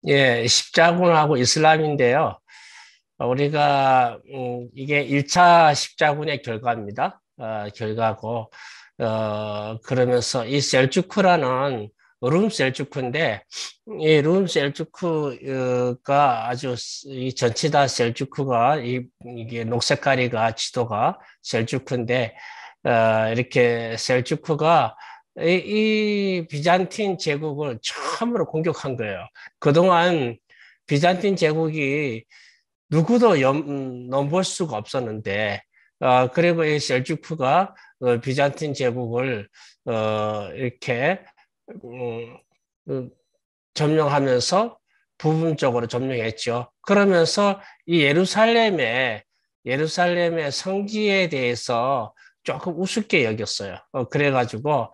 예, 십자군하고 이슬람인데요. 우리가 이게 1차 십자군의 결과입니다. 결과고 그러면서 이 셀주크라는 룸 셀주크인데 이 룸 셀주크가 아주 이 전치다 셀주크가 이게 녹색가리가 지도가 셀주크인데 이렇게 셀주크가 이 비잔틴 제국을 처음으로 공격한 거예요. 그동안 비잔틴 제국이 누구도 넘볼 수가 없었는데, 그리고 이 셀주크가 비잔틴 제국을 이렇게 음, 그 점령하면서 부분적으로 점령했죠. 그러면서 이 예루살렘의 성지에 대해서 조금 우습게 여겼어요. 그래가지고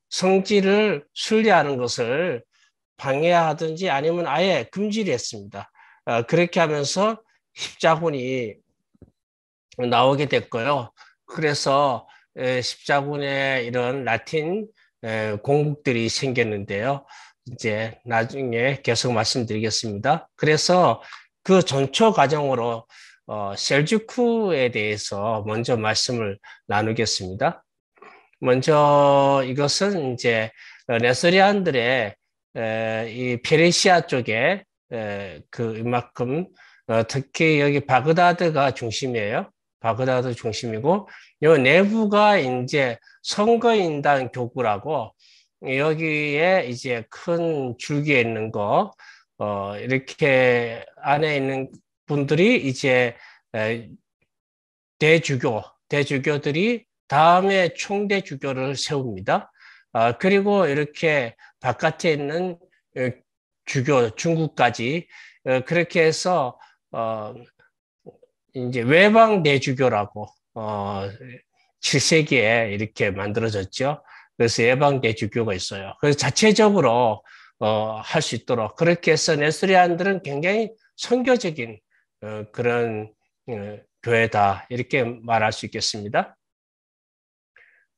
성지를 순례하는 것을 방해하든지 아니면 아예 금지를 했습니다. 그렇게 하면서 십자군이 나오게 됐고요. 그래서 십자군의 이런 라틴 공국들이 생겼는데요. 이제 나중에 계속 말씀드리겠습니다. 그래서 그 전초 과정으로 셀주크에 대해서 먼저 말씀을 나누겠습니다. 먼저 이것은 이제 네스리안들의 이 페르시아 쪽에 그 이만큼 특히 여기 바그다드가 중심이에요. 바그다드 중심이고 요 내부가 이제 선거인단 교구라고 여기에 이제 큰 줄기에 있는 거 이렇게 안에 있는 분들이 이제 에, 대주교들이 다음에 총대 주교를 세웁니다. 그리고 이렇게 바깥에 있는 어, 주교, 중국까지 그렇게 해서 이제 외방 대주교라고 7세기에 이렇게 만들어졌죠. 그래서 예방 대주교가 있어요. 그래서 자체적으로 할 수 있도록 그렇게 해서 네스리안들은 굉장히 선교적인 그런 교회다 이렇게 말할 수 있겠습니다.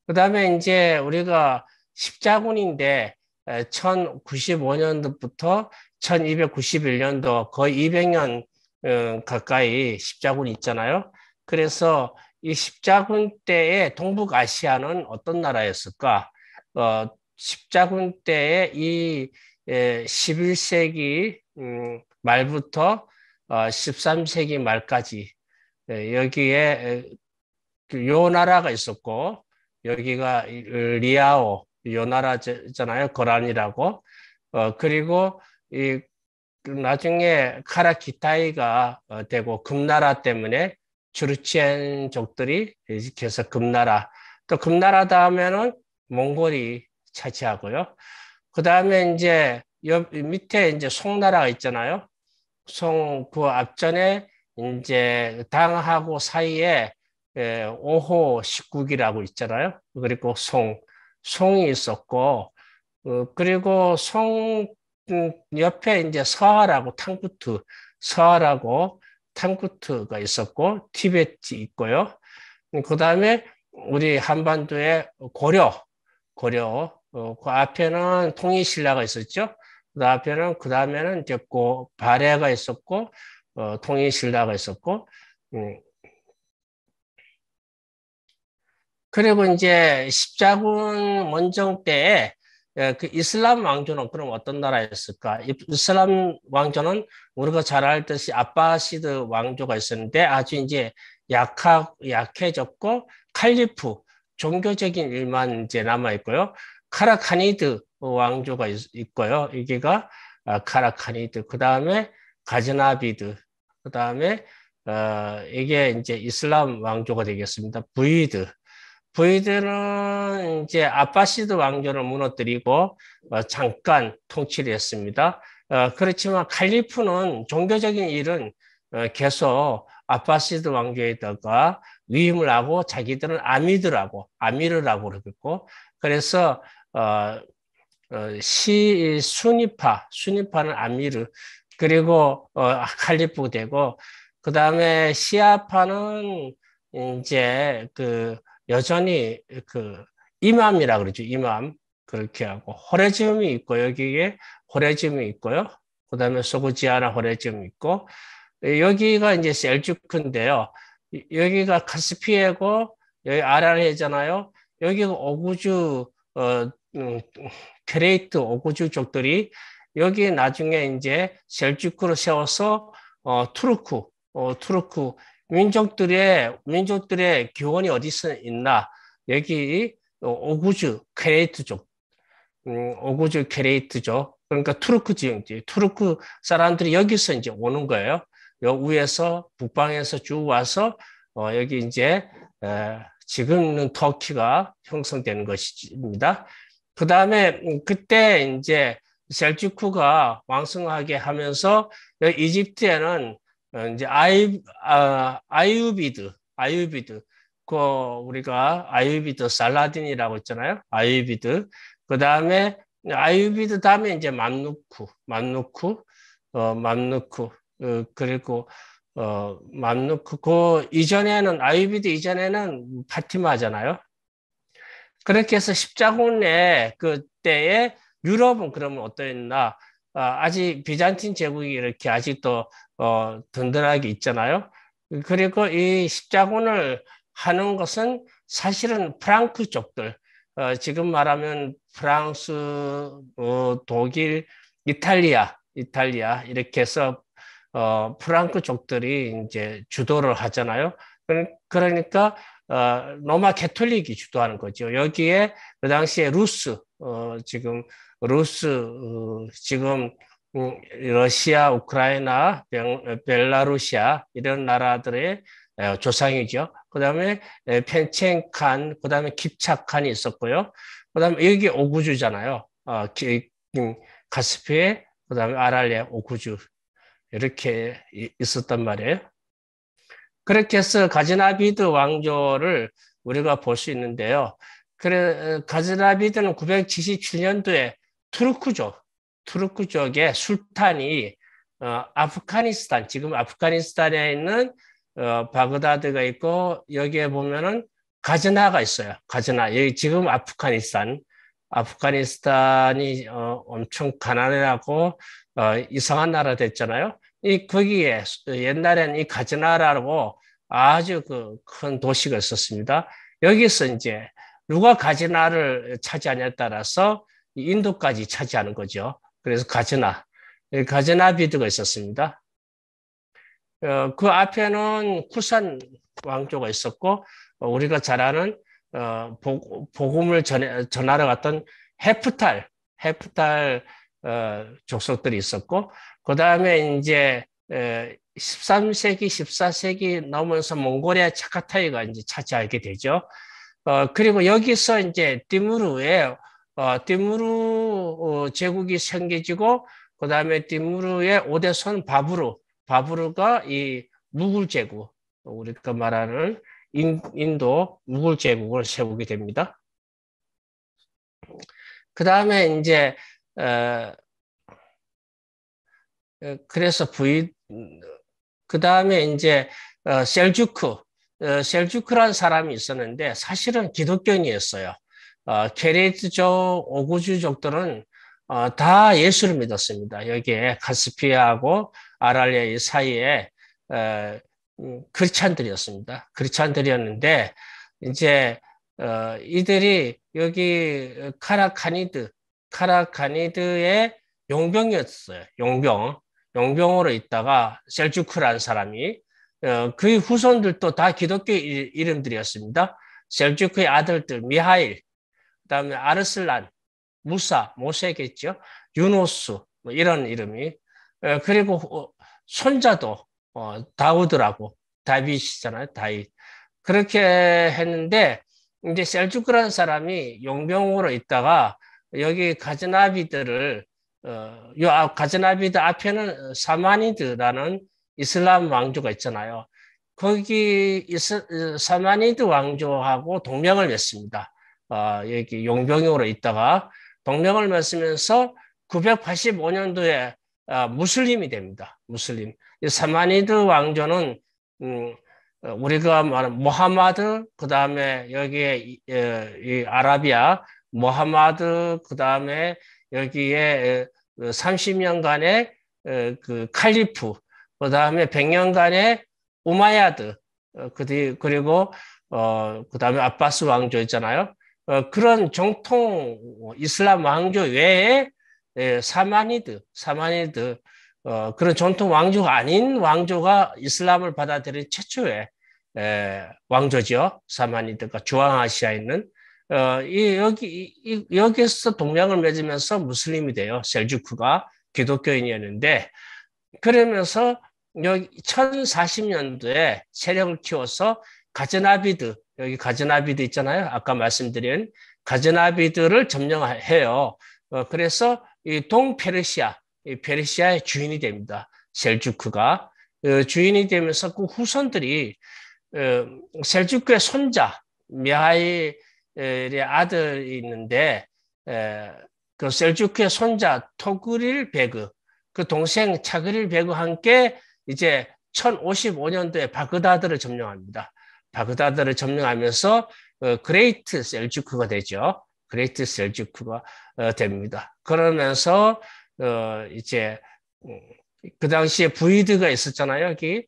그 다음에 이제 우리가 십자군인데 1095년도부터 1291년도 거의 200년 가까이 십자군이 있잖아요. 그래서 이 십자군 때의 동북아시아는 어떤 나라였을까? 십자군 때의 이 11세기 말부터 13세기 말까지 여기에 요 나라가 있었고 여기가 리아오 요 나라잖아요. 거란이라고. 그리고 이 나중에 카라키타이가 되고 금나라 때문에 주르치엔족들이 이렇게 해서 금나라 또 금나라 다음에는 몽골이 차지하고요. 그 다음에 이제 밑에 이제 송나라가 있잖아요. 그 앞전에 이제 당하고 사이에 오호 십국이라고 있잖아요. 그리고 송이 있었고, 그리고 옆에 이제 서하라고 탕구트가 있었고, 티베트 있고요. 그 다음에 우리 한반도에 그 앞에는 통일신라가 있었죠. 그 다음에는 이제 발해가 있었고, 통일신라가 있었고, 음, 그리고 이제 십자군 원정 때에 그 이슬람 왕조는 그럼 어떤 나라였을까? 이슬람 왕조는 우리가 잘 알듯이 아바시드 왕조가 있었는데 아주 이제 약해졌고 칼리프 종교적인 일만 이제 남아 있고요. 카라카니드 왕조가 있고요. 이게가 카라카니드. 그 다음에 가즈나비드. 그 다음에 이게 이제 이슬람 왕조가 되겠습니다. 부이들은 이제 아바시드 왕조를 무너뜨리고 잠깐 통치를 했습니다. 그렇지만 칼리프는 종교적인 일은 계속 아바시드 왕조에다가 위임을 하고 자기들은 아미르라고 그러고 그래서 순위파는 아미르 그리고 칼리프 되고 그 다음에 시아파는 이제 그 여전히 그 이맘이라 그러죠. 이맘. 그렇게 하고 호레즘이 있고 여기에 호레즘이 있고요. 그다음에 소그지아나 호레즘이 있고 여기가 이제 셀주크인데요. 여기가 카스피해고 여기 아라리잖아요. 여기가 오구주 음, 크레이트 오구주족들이 여기 나중에 이제 셀주크로 세워서 투르크 민족들의 기원이 어디서 있나 여기 오구주 크레이트족 오구주 케레이트죠. 그러니까 투르크 지형지. 투르크 사람들이 여기서 이제 오는 거예요. 요 위에서 북방에서 쭉 와서 여기 이제 지금은 터키가 형성되는 것입니다. 그 다음에 그때 이제 셀주크가 왕성하게 하면서 이집트에는 이제 아유비드 그 우리가 아유비드 살라딘이라고 있잖아요. 아유비드 그 다음에 아유비드 다음에 이제 맘누크, 그리고 맘누크 그 이전에는 아유비드 이전에는 파티마잖아요. 그렇게 해서 십자군의 그때에 유럽은 그러면 어떠했나? 아직 비잔틴 제국이 이렇게 아직도 든든하게 있잖아요. 그리고 이 십자군을 하는 것은 사실은 프랑크 쪽들, 지금 말하면 프랑스, 독일, 이탈리아 이렇게 해서 프랑크 쪽들이 이제 주도를 하잖아요. 그러니까 로마 캐톨릭이 주도하는 거죠. 여기에 그 당시에 지금 지금 러시아, 우크라이나, 벨라루시아 이런 나라들의 조상이죠. 그다음에 펜첸칸, 그다음에 킵차칸이 있었고요. 그다음에 여기 오구주잖아요. 카스피에, 그다음에 아랄리아, 오구주 이렇게 있었단 말이에요. 그렇게 해서 가즈나비드 왕조를 우리가 볼 수 있는데요. 가즈나비드는 977년도에 투르크족의 술탄이 아프가니스탄, 지금 아프가니스탄에 있는 바그다드가 있고 여기에 보면은 가즈나가 있어요. 가즈나. 여기 지금 아프가니스탄이 엄청 가난하고 이상한 나라 됐잖아요. 거기에 옛날에는 이 가즈나라고 아주 큰 도시가 있었습니다. 여기서 이제 누가 가즈나를 차지하냐에 따라서 인도까지 차지하는 거죠. 그래서 가즈나비드가 있었습니다. 그 앞에는 쿠산 왕조가 있었고 우리가 잘 아는 복음을 전하러 갔던 헤프탈 족속들이 있었고 그 다음에 이제 13세기, 14세기 넘으면서 몽골의 차카타이가 이제 차지하게 되죠. 그리고 여기서 이제 티무르 제국이 생겨지고 그 다음에 티무르의 5대손 바부르가 이 무굴 제국, 우리가 말하는 인도 무굴 제국을 세우게 됩니다. 그 다음에 이제 그래서 그 다음에 이제 셀주크라는 사람이 있었는데 사실은 기독교인이었어요. 케레이트족, 오구주족들은 다 예수를 믿었습니다. 여기에 카스피아하고 아랄리아 사이에 크리스찬들이었습니다. 크리스찬들이었는데 이제 이들이 여기 카라카니드의 용병이었어요. 용병으로 있다가 셀주크라는 사람이 그의 후손들도 다 기독교 이름들이었습니다. 셀주크의 아들들 미하일, 그다음에 아르슬란, 모세겠죠. 유노스 뭐 이런 이름이 그리고 손자도 다우드라고 다윗이잖아요. 다윗 그렇게 했는데 이제 셀주크라는 사람이 용병으로 있다가 여기 가즈나비드를 가즈나비드 앞에는 사마니드라는 이슬람 왕조가 있잖아요. 거기 사마니드 왕조하고 동맹을 맺습니다. 여기 용병으로 있다가 동맹을 맺으면서 985년도에 무슬림이 됩니다. 무슬림. 사마니드 왕조는 우리가 말하는 모하마드, 그 다음에 여기에 이 아라비아 모하마드, 그 다음에 여기에 30년간의 그 칼리프, 그 다음에 100년간의 우마야드, 그리고 그 다음에 아바스 왕조 있잖아요. 그런 정통 이슬람 왕조 외에 사마니드, 그런 전통 왕조가 아닌 왕조가 이슬람을 받아들인 최초의 왕조죠. 사마니드가 중앙아시아에 있는 여기서 동맹을 맺으면서 무슬림이 돼요. 셀주크가 기독교인이었는데 그러면서 여기 1040년도에 세력을 키워서 가즈나비드, 여기 가즈나비드 있잖아요. 아까 말씀드린 가즈나비드를 점령해요. 그래서 이 동페르시아, 이 페르시아의 주인이 됩니다. 셀주크가. 주인이 되면서 그 후손들이 셀주크의 손자, 미하일의 아들이 있는데 그 셀주크의 손자 토그릴 베그, 그 동생 차그릴 베그와 함께 이제 1055년도에 바그다드를 점령합니다. 바그다드를 점령하면서 그레이트 셀주크가 되죠. 그레이트 셀주크가 됩니다. 그러면서 이제 그 당시에 부이드가 있었잖아요. 여기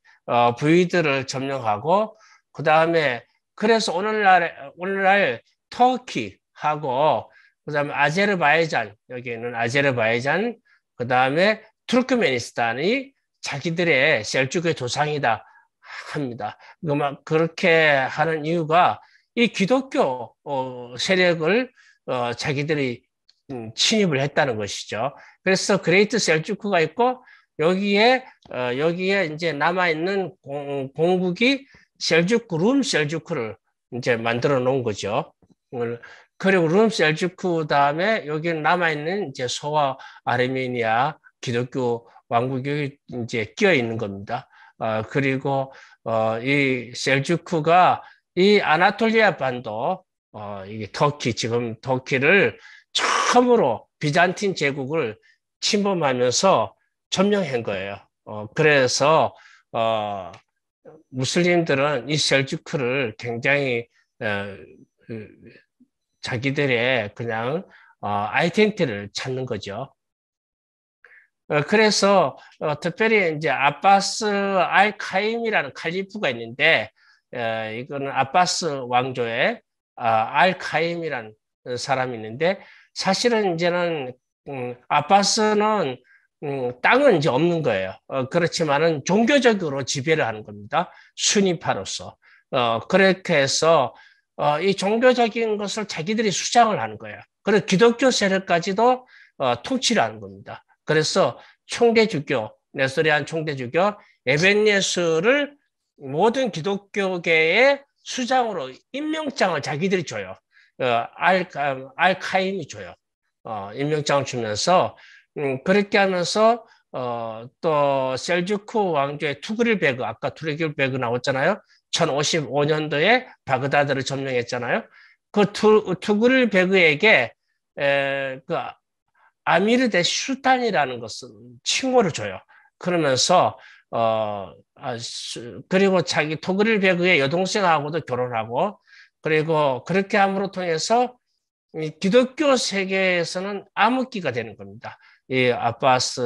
부이드를 점령하고 그 다음에 그래서 오늘날 터키하고 그 다음에 아제르바이잔, 여기는 아제르바이잔, 그 다음에 투르크메니스탄이 자기들의 셀주크의 조상이다 합니다. 그렇게 하는 이유가 이 기독교 세력을 자기들이 침입을 했다는 것이죠. 그래서 그레이트 셀주크가 있고 여기에 이제 남아 있는 공국이 셀주크, 룸 셀주크를 이제 만들어 놓은 거죠. 그리고 룸 셀주크 다음에 여기 남아 있는 이제 소아 아르메니아 기독교 왕국이 이제 끼어 있는 겁니다. 그리고 이 셀주크가 이 아나톨리아 반도 이게 터키 지금 터키를 처음으로 비잔틴 제국을 침범하면서 점령한 거예요. 그래서 무슬림들은 이 셀주크를 굉장히 자기들의 그냥 아이덴티티를 찾는 거죠. 그래서 특별히 이제 아바스 알 카임이라는 칼리프가 있는데 이거는 아바스 왕조의 알 카임이라는 사람이 있는데 사실은 이제는 아바스는 땅은 이제 없는 거예요. 그렇지만은 종교적으로 지배를 하는 겁니다. 순위파로서. 그렇게 해서 이 종교적인 것을 자기들이 수장을 하는 거예요. 그리고 기독교 세력까지도 통치를 하는 겁니다. 그래서 총대주교, 네스리안 총대주교 에벤예스를 모든 기독교계의 수장으로 임명장을 자기들이 줘요. 알카임이 줘요. 임명장을 주면서 그렇게 하면서 또 셀주크 왕조의 투그릴 베그, 아까 투그릴 베그 나왔잖아요. 1055년도에 바그다드를 점령했잖아요. 그 투그릴 베그에게 그 아미르 대 슈탄이라는 것은 칭호를 줘요. 그러면서 그리고 자기 토그릴 베그의 여동생하고도 결혼하고 그리고 그렇게 함으로 통해서 기독교 세계에서는 암흑기가 되는 겁니다. 이 아바스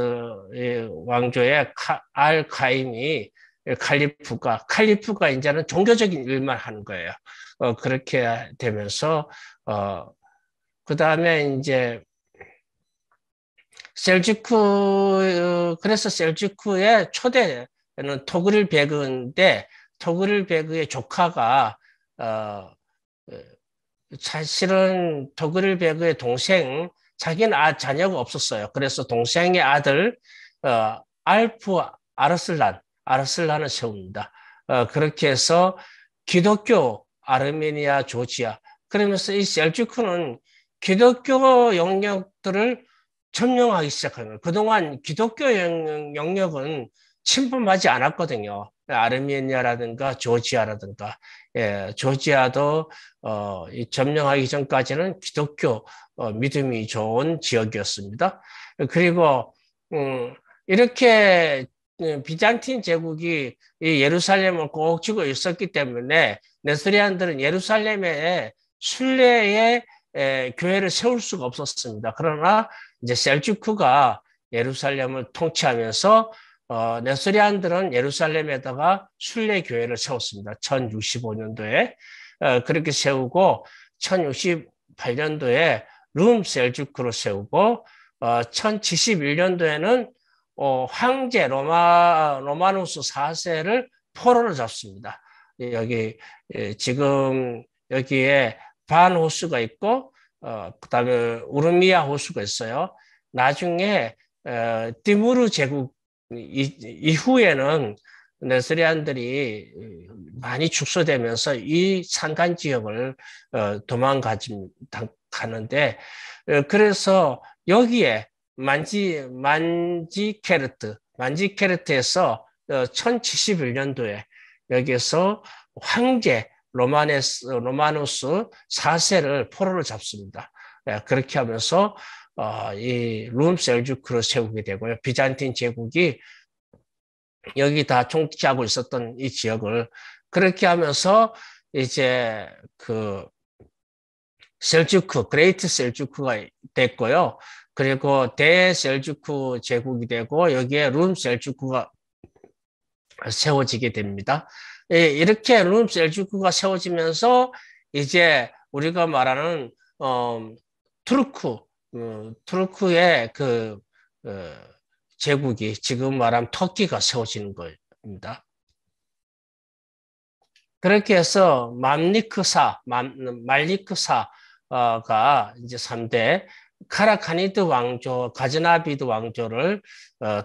왕조의 알 카임이 칼리프가 이제는 종교적인 일만 하는 거예요. 그렇게 되면서 그 다음에 이제 그래서 셀주크의 초대는 토그릴 베그인데 토그릴 베그의 조카가 사실은 토그릴 베그의 동생, 자기는 자녀가 없었어요. 그래서 동생의 아들 알프 아르슬란을 세웁니다. 그렇게 해서 기독교 아르메니아 조지아, 그러면서 이 셀주크는 기독교 영역들을 점령하기 시작한 거예요. 그동안 기독교 영역은 침범하지 않았거든요. 아르메니아라든가 조지아라든가. 조지아도 점령하기 전까지는 기독교 믿음이 좋은 지역이었습니다. 그리고 이렇게 비잔틴 제국이 이 예루살렘을 꼭 쥐고 있었기 때문에 네스리안들은 예루살렘의 순례의 교회를 세울 수가 없었습니다. 그러나 이제 셀주크가 예루살렘을 통치하면서 네스리안들은 예루살렘에다가 순례 교회를 세웠습니다. 1065년도에 그렇게 세우고 1068년도에 룸 셀주크로 세우고 1071년도에는 황제 로마누스 4세를 포로로 잡습니다. 여기 지금 여기에 반 호수가 있고 그다음에 우르미아 호수가 있어요. 나중에 티무르 제국 이후에는 네스리안들이 많이 축소되면서 이 산간 지역을 도망가는데 그래서 여기에 만지케르트에서 1071년도에 여기에서 황제 로마누스 4세를 포로로 잡습니다. 그렇게 하면서 이 룸 셀주크를 세우게 되고요. 비잔틴 제국이 여기 다 통치하고 있었던 이 지역을 그렇게 하면서 이제 그 셀주크, 그레이트 셀주크가 됐고요. 그리고 대셀주크 제국이 되고 여기에 룸 셀주크가 세워지게 됩니다. 이렇게 룸 셀주크가 세워지면서 이제 우리가 말하는 투르크의 그 제국이 지금 말하면 터키가 세워지는 겁니다. 그렇게 해서 말리크사가 이제 3대 카라카니드 왕조, 가즈나비드 왕조를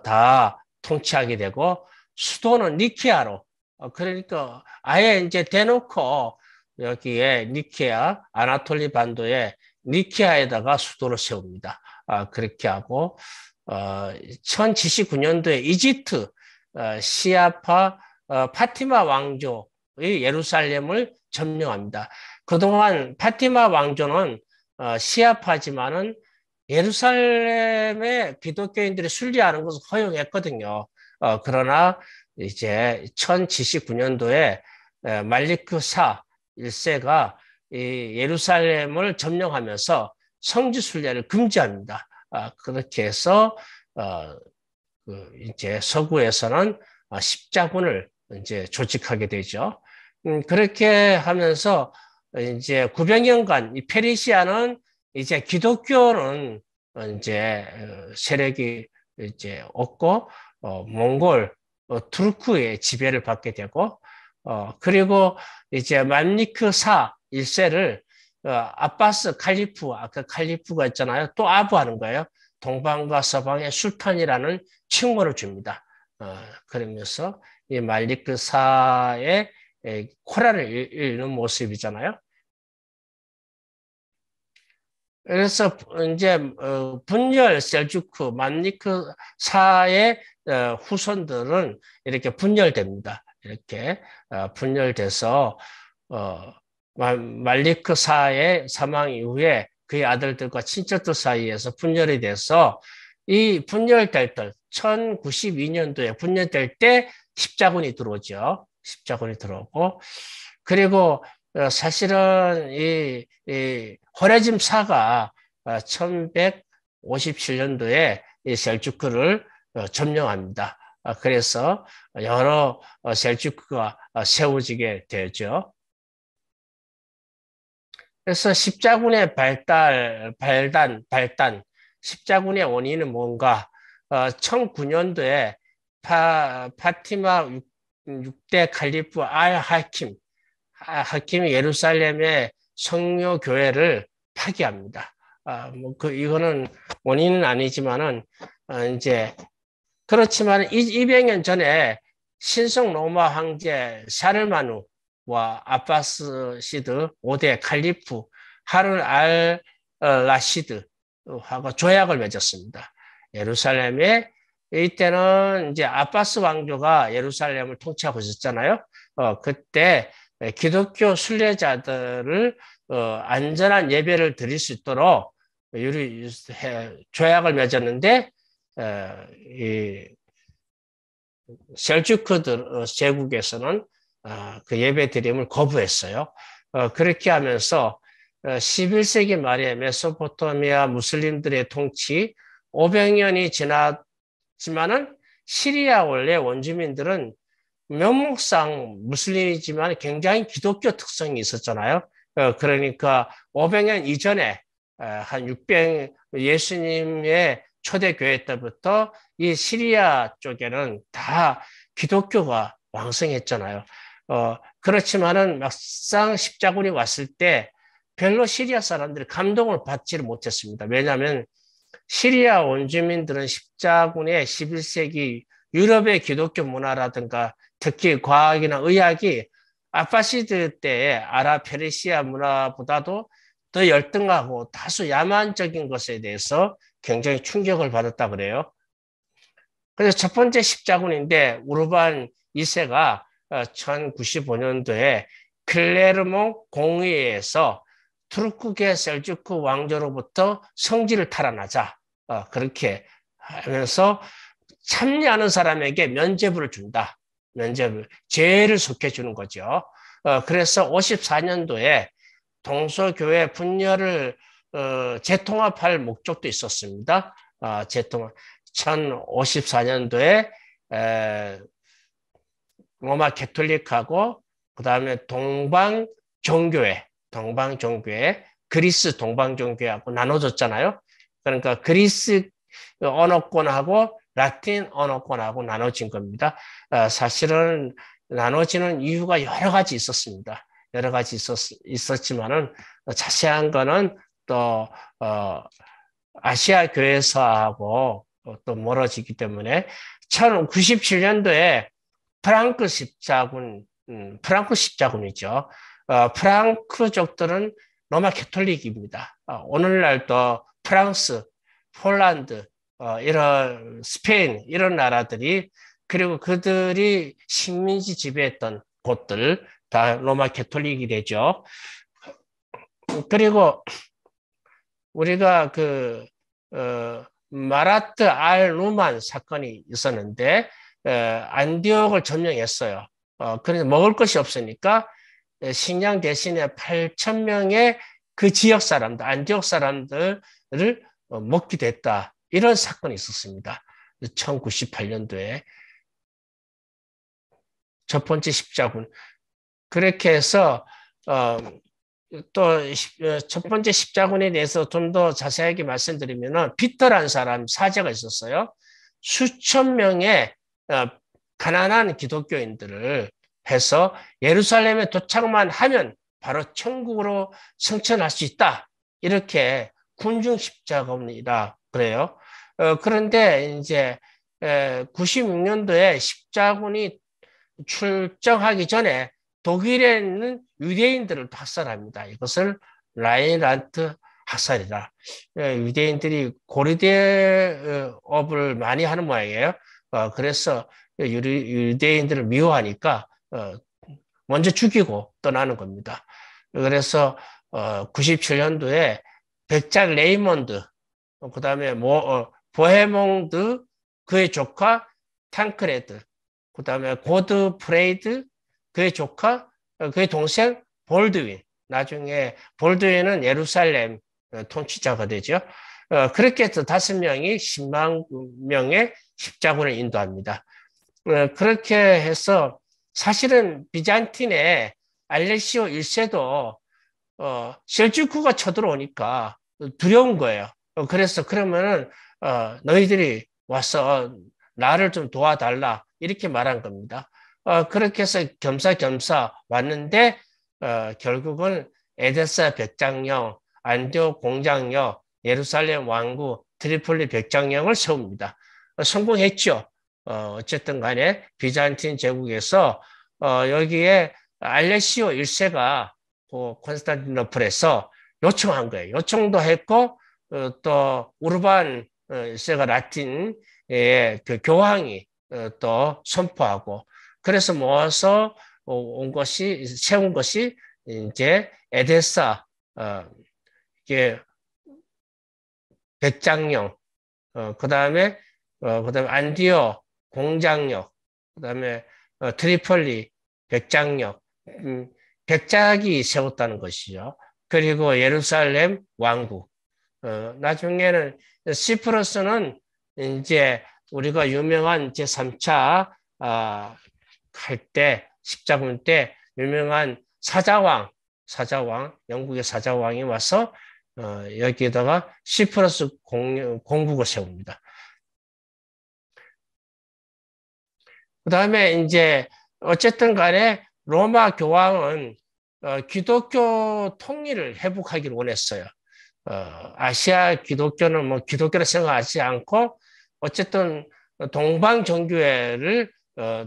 다 통치하게 되고 수도는 니케아로 그러니까 아예 이제 대놓고 여기에 니케아 아나톨리 반도에 니케아에다가 수도를 세웁니다. 그렇게 하고 1079년도에 이집트 시아파 파티마 왕조의 예루살렘을 점령합니다. 그동안 파티마 왕조는 시아파지만은 예루살렘에 기독교인들이 순례하는 것을 허용했거든요. 그러나 이제 1079년도에 말리크사 1세가 예루살렘을 점령하면서 성지 순례를 금지합니다. 그렇게 해서 이제 서구에서는 십자군을 이제 조직하게 되죠. 그렇게 하면서 이제 900년간 이 페르시아는 이제 기독교는 이제 세력이 이제 없고 몽골 투르크의 지배를 받게 되고 그리고 이제 만리크사 1세를 아바스 칼리프 아까 칼리프가 있잖아요. 또 아부하는 거예요. 동방과 서방의 술탄이라는 칭호를 줍니다. 그러면서 이 말리크사의 코란을 읽는 모습이잖아요. 그래서 이제 분열 셀주크 만리크사의 후손들은 이렇게 분열됩니다. 이렇게 분열돼서 말리크사의 사망 이후에 그의 아들들과 친척들 사이에서 분열이 돼서 이 분열될 때 1092년도에 분열될 때 십자군이 들어오죠. 십자군이 들어오고 그리고 사실은 이 호레짐사가 1157년도에 이 셀주크를 점령합니다. 그래서 여러 셀주크가 세워지게 되죠. 그래서 십자군의 발단, 십자군의 원인은 뭔가? 1009년도에 파티마 6대 칼리프 하킴이 예루살렘의 성묘교회를 파기합니다. 이거는 원인은 아니지만은, 이제, 그렇지만 200년 전에 신성 로마 황제 샤르마누와 아바스 시드 5대 칼리프 하룬 알 라시드하고 조약을 맺었습니다. 예루살렘에 이때는 이제 아바스 왕조가 예루살렘을 통치하고 있었잖아요. 그때 기독교 순례자들을 안전한 예배를 드릴 수 있도록 조약을 맺었는데 이 셀주크들 제국에서는 그 예배 드림을 거부했어요. 그렇게 하면서 11세기 말에 메소포타미아 무슬림들의 통치 500년이 지났지만은 시리아 원래 원주민들은 명목상 무슬림이지만 굉장히 기독교 특성이 있었잖아요. 그러니까 500년 이전에 한 600, 예수님의 초대교회 때부터 이 시리아 쪽에는 다 기독교가 왕성했잖아요. 그렇지만은 막상 십자군이 왔을 때 별로 시리아 사람들이 감동을 받지를 못했습니다. 왜냐하면 시리아 원주민들은 십자군의 11세기 유럽의 기독교 문화라든가 특히 과학이나 의학이 아파시드 때의 아랍 페르시아 문화보다도 더 열등하고 다소 야만적인 것에 대해서 굉장히 충격을 받았다 그래요. 그래서 첫 번째 십자군인데 우르반 2세가 1095년도에 클레르몽 공의회에서 투르크계 셀주크 왕조로부터 성지를 탈환하자 그렇게 하면서 참여하는 사람에게 면죄부를 준다. 면죄부, 죄를 속해주는 거죠. 그래서 54년도에 동서교회 분열을 재통합할 목적도 있었습니다. 재통합. 1054년도에 로마 캐톨릭하고 그 다음에 동방종교회, 그리스 동방종교회하고 나눠졌잖아요. 그러니까 그리스 언어권하고 라틴 언어권하고 나눠진 겁니다. 사실은 나눠지는 이유가 여러 가지 있었습니다. 여러 가지 있었지만은 자세한 거는 또 아시아 교회사하고 또 멀어지기 때문에 1097년도에 프랑크 십자군이죠. 프랑크족들은 로마 캐톨릭입니다. 오늘날도 프랑스, 폴란드, 이런 스페인 이런 나라들이 그리고 그들이 식민지 지배했던 곳들 다 로마 캐톨릭이 되죠. 그리고 우리가 마라트 알 누만 사건이 있었는데 안디옥을 점령했어요. 그래서 먹을 것이 없으니까 식량 대신에 8,000명의 그 지역 사람들, 안디옥 사람들을 먹기도 했다. 이런 사건이 있었습니다. 1098년도에 첫 번째 십자군. 그렇게 해서 또 첫 번째 십자군에 대해서 좀 더 자세하게 말씀드리면은 피터라는 사람 사제가 있었어요. 수천 명의 가난한 기독교인들을 해서 예루살렘에 도착만 하면 바로 천국으로 승천할 수 있다. 이렇게 군중 십자군이라 그래요. 그런데 이제 96년도에 십자군이 출정하기 전에 독일에 있는 유대인들을 학살합니다. 이것을 라인란트 학살이다. 유대인들이 고리대업을 많이 하는 모양이에요. 그래서 유대인들을 미워하니까 먼저 죽이고 떠나는 겁니다. 그래서 97년도에 백작 레이몬드, 그 다음에 보헤몽드, 그의 조카 탕크레드, 그 다음에 고드 프레이드, 그의 조카, 그의 동생 볼드윈. 나중에 볼드윈은 예루살렘 통치자가 되죠. 그렇게 해서 5명이 10만 명의 십자군을 인도합니다. 그렇게 해서 사실은 비잔틴의 알렉시오 1세도 셀주크가 쳐들어오니까 두려운 거예요. 그래서 그러면은 너희들이 와서 나를 좀 도와달라 이렇게 말한 겁니다. 그렇게 해서 겸사겸사 왔는데 결국은 에데사 백장령, 안디옥 공장령, 예루살렘 왕구, 트리폴리 백장령을 세웁니다. 성공했죠. 어쨌든 간에 비잔틴 제국에서 여기에 알렉시오 1세가 콘스탄티노플에서 요청한 거예요. 요청도 했고 또 우르반 1세가 라틴의 그 교황이 또 선포하고 그래서 모아서 세운 것이 이제 에데사 이게 백장령 그다음에 안디옥 공장역 그다음에 트리폴리 백장역 백작이 세웠다는 것이죠. 그리고 예루살렘 왕국. 나중에는 시프러스는 이제 우리가 유명한 제3차 할 때, 십자군 때 유명한 사자왕, 영국의 사자왕이 와서 여기에다가 시프러스 공국을 세웁니다. 그 다음에 이제 어쨌든 간에 로마 교황은 기독교 통일을 회복하기를 원했어요. 아시아 기독교는 뭐 기독교라 생각하지 않고 어쨌든 동방 정교회를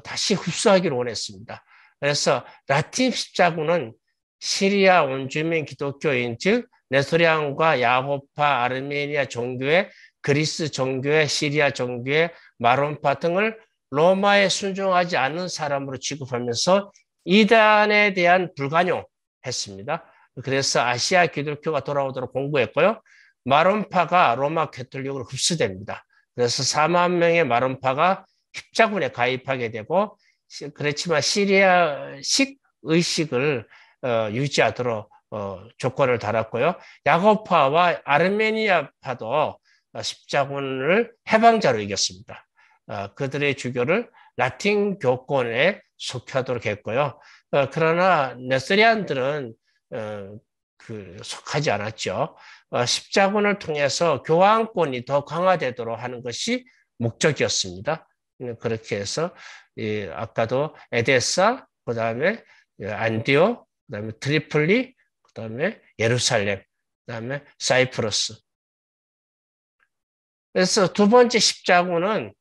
다시 흡수하기를 원했습니다. 그래서 라틴 십자군은 시리아 원주민 기독교인 즉 네스토리안과 야고파, 아르메니아 종교회, 그리스 종교회, 시리아 종교회, 마론파 등을 로마에 순종하지 않는 사람으로 취급하면서 이단에 대한 불관용했습니다. 그래서 아시아 기독교가 돌아오도록 공부했고요. 마론파가 로마 가톨릭으로 흡수됩니다. 그래서 4만 명의 마론파가 십자군에 가입하게 되고 그렇지만 시리아식 의식을 유지하도록 조건을 달았고요. 야고파와 아르메니아파도 십자군을 해방자로 이겼습니다. 그들의 주교를 라틴 교권에 속하도록 했고요. 그러나 네스리안들은 속하지 않았죠. 십자군을 통해서 교황권이 더 강화되도록 하는 것이 목적이었습니다. 그렇게 해서 아까도 에데사, 그 다음에 안디옥, 그 다음에 트리폴리, 그 다음에 예루살렘, 그 다음에 사이프러스. 그래서 두 번째 십자군은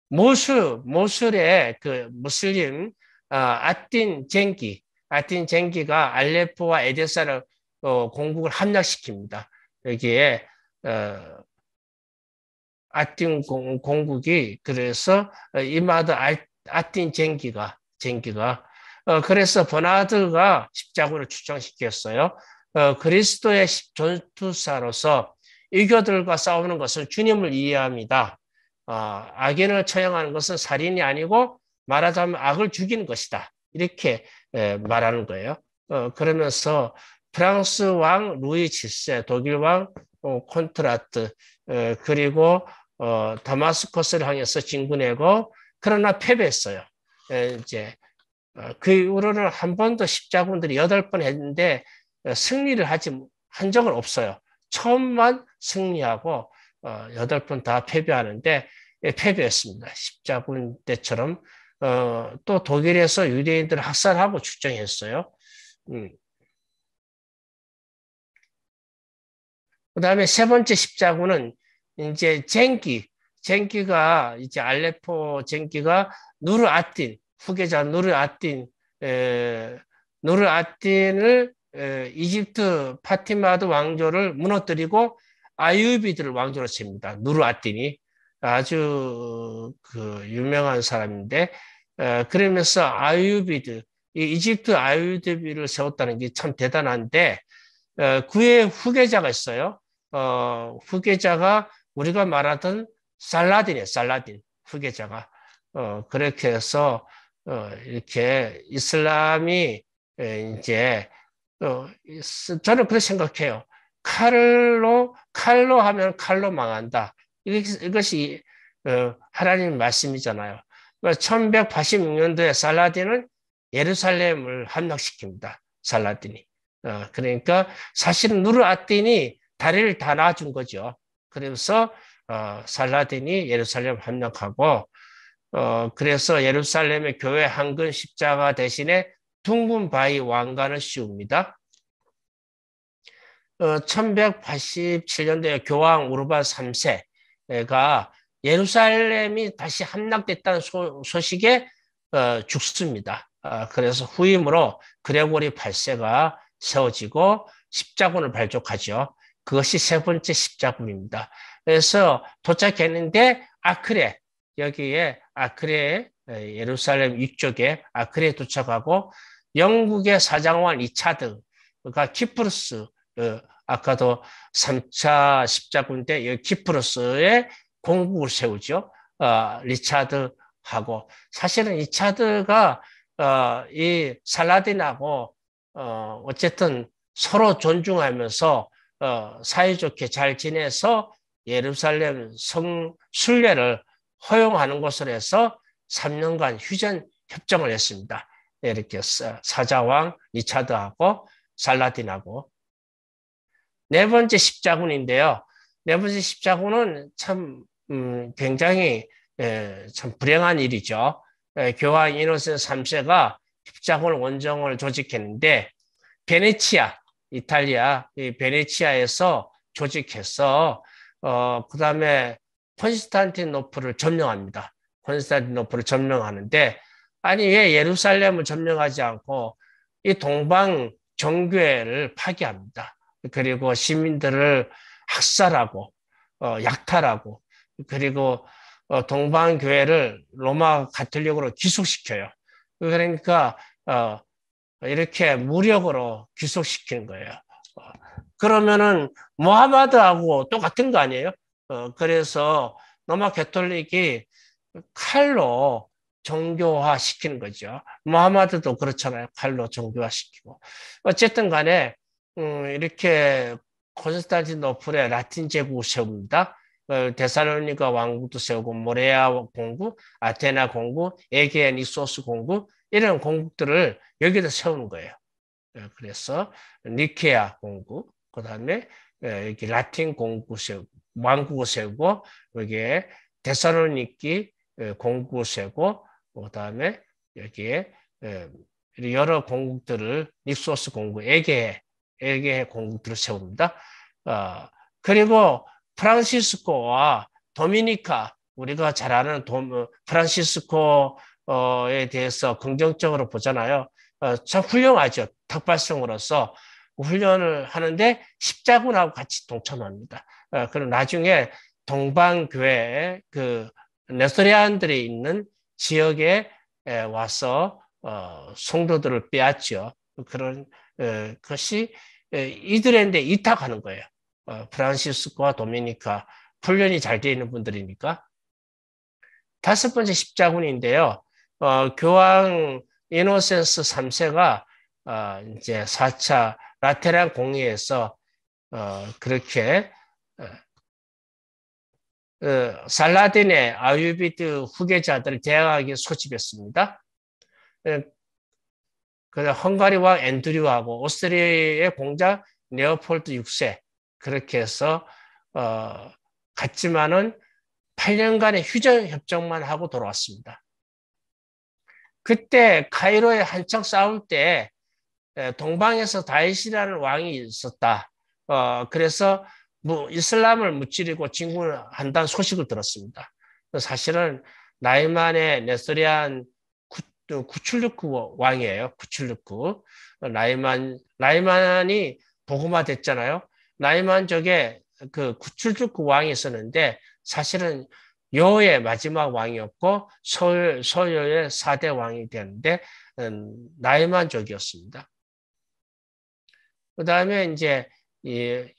모술의 그 무슬림 아틴 쟁기가 알레포와 에데사를 공국을 함락시킵니다. 여기에 아틴 공국이 그래서 이마드 아틴 쟁기가 그래서 버나드가 십자군을 주장시켰어요. 그리스도의 전투사로서 이교들과 싸우는 것은 주님을 이해합니다. 악인을 처형하는 것은 살인이 아니고 말하자면 악을 죽이는 것이다. 이렇게 말하는 거예요. 그러면서 프랑스 왕 루이 7세, 독일 왕 콘트라트, 그리고 다마스커스를 향해서 진군하고 그러나 패배했어요. 이제 그 이후로는 한 번도 십자군들이 8번 했는데 승리를 한 적은 없어요. 처음만 승리하고 8번 다 패배하는데 패배했습니다. 십자군 때처럼 또 독일에서 유대인들을 학살하고 출정했어요. 그 다음에 세 번째 십자군은 이제 쟁기가 이제 알레포 쟁기가 누르아틴 후계자 누르아틴을 이집트 파티마드 왕조를 무너뜨리고 아유비드를 왕조로 칩니다. 누르아틴이 아주 그 유명한 사람인데 그러면서 이집트 아유비드를 세웠다는 게 참 대단한데 그의 후계자가 있어요. 후계자가 우리가 말하던 살라딘 후계자가 그렇게 해서 이렇게 이슬람이 이제 저는 그렇게 생각해요. 칼로 하면 칼로 망한다. 이것이 하나님 말씀이잖아요. 1186년도에 살라딘은 예루살렘을 함락시킵니다. 살라딘이. 그러니까 사실은 누르아딘이 다리를 다 놔준 거죠. 그래서 살라딘이 예루살렘 함락하고 그래서 예루살렘의 교회 한근 십자가 대신에 둥근 바위 왕관을 씌웁니다. 1187년도에 교황 우르반 3세가 예루살렘이 다시 함락됐다는 소식에 죽습니다. 그래서 후임으로 그레고리 8세가 세워지고 십자군을 발족하죠. 그것이 세 번째 십자군입니다. 그래서 도착했는데 여기에 아크레 예루살렘 위쪽에 아크레에 도착하고 영국의 사장왕 리차드가 키프루스 아까도 3차 십자군 때 여기 키프루스에 공국을 세우죠. 리차드하고 사실은 리차드가 이 살라딘하고 어쨌든 서로 존중하면서 사이좋게 잘 지내서 예루살렘 성 순례를 허용하는 것으로 해서 3년간 휴전 협정을 했습니다. 이렇게 사자왕 리차드하고 살라딘하고. 네 번째 십자군인데요. 네 번째 십자군은 참 굉장히 참 불행한 일이죠. 교황 이노센 3세가 십자군 원정을 조직했는데 베네치아, 이탈리아 베네치아에서 조직해서 그다음에 콘스탄티노플을 점령합니다. 콘스탄티노플을 점령하는데 아니 왜 예루살렘을 점령하지 않고 이 동방 정교회를 파괴합니다. 그리고 시민들을 학살하고 약탈하고 그리고 동방교회를 로마 가톨릭으로 귀속시켜요. 그러니까 이렇게 무력으로 귀속시키는 거예요. 그러면은 모하마드하고 똑같은 거 아니에요? 그래서 로마 가톨릭이 칼로 종교화 시키는 거죠. 모하마드도 그렇잖아요. 칼로 종교화 시키고. 어쨌든 간에 이렇게 콘스탄티노플의 라틴 제국을 세웁니다. 데살로니가 왕국도 세우고 모레아 공국, 아테나 공국, 에게 니소스 공국 이런 공국들을 여기다 세우는 거예요. 그래서 니케아 공국, 그 다음에 여기 라틴 공국 세우고 왕국을 세우고 여기에 데살로니키 공국을 세우고 그 다음에 여기에 여러 공국들을 닉소스 공국, 에게 공국들을 세웁니다. 그리고 프란시스코와 도미니카, 우리가 잘 아는 프란시스코에 대해서 긍정적으로 보잖아요. 참 훌륭하죠. 탁발성으로서 훈련을 하는데 십자군하고 같이 동참합니다. 그럼 나중에 동방교회 그 네스토리안들이 있는 지역에 와서 성도들을 빼앗죠. 그런 것이 이들한테 이탁하는 거예요. 프란시스코와 도미니카 훈련이 잘 되어 있는 분들이니까. 다섯 번째 십자군인데요. 교황 이노센스 3세가 이제 4차 라테란 공의에서 그렇게 살라딘의 아유비드 후계자들을 대항하게 소집했습니다. 그래서 헝가리 왕 앤드류하고 오스트리아의 공자 레오폴드 6세 그렇게 해서 갔지만은 8년간의 휴전 협정만 하고 돌아왔습니다. 그때 카이로에 한창 싸울 때 동방에서 다윗이라는 왕이 있었다. 그래서 이슬람을 무찌르고 진군한다는 소식을 들었습니다. 사실은 나이만의 네스토리안 구출루크 왕이에요. 구출루크. 나이만이 복음화 됐잖아요. 나이만 쪽에 그 구출루크 왕이 있었는데 사실은 여의 마지막 왕이었고 소요의 4대 왕이 되는데 나이만 쪽이었습니다. 그 다음에 이제